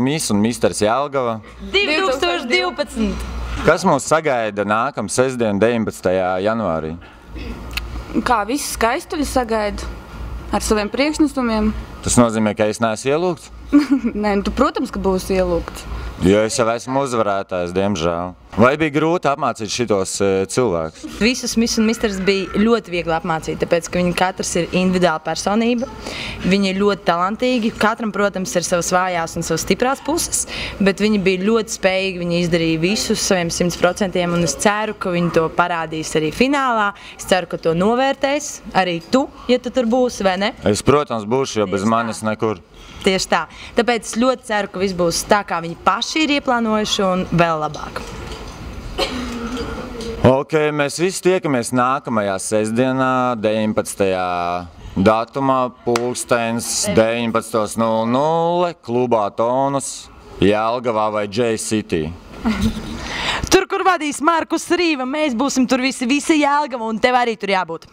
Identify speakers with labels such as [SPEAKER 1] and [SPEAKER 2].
[SPEAKER 1] Miss un misters Jelgava
[SPEAKER 2] 2012.
[SPEAKER 1] Kas mūs sagaida nākam sestdien 19. janvārī?
[SPEAKER 3] Kā visi skaistuļi sagaida ar saviem priekšnesumiem.
[SPEAKER 1] Tas nozīmē, ka es neesmu ielūgts?
[SPEAKER 3] Nē, tu, protams, ka būsi ielūgts.
[SPEAKER 1] Jo es jau esmu uzvarētājs, diemžēl. Vai bija grūti apmācīt šitos cilvēkus?
[SPEAKER 2] Visus Miss un Misters bija ļoti viegli apmācīt, tāpēc, ka viņi katrs ir individuāla personība. Viņi ir ļoti talantīgi. Katram, protams, ir savas vājās un savas stiprās puses, bet viņi bija ļoti spējīgi, viņi izdarīja visus saviem 100%, un es ceru, ka viņi to parādīs arī finālā. Es ceru, ka to novērtēs arī tu, ja tu tur būsi, vai ne?
[SPEAKER 1] Es, protams, būšu, jo bez manis nekur.
[SPEAKER 2] Tieši tā. Tāpēc es ļoti ceru, ka viss būs tā, kā viņi paši ir ieplānojuši, un vēl labāk.
[SPEAKER 1] Ok, mēs visi tiekamies nākamajā sestdienā, 19. datumā, pulkstens 19:00, klubā Tonus, Jelgavā vai J-City.
[SPEAKER 2] Tur, kur vadīs Markus Rīva, mēs būsim tur visi Jelgava, un tev arī tur jābūt.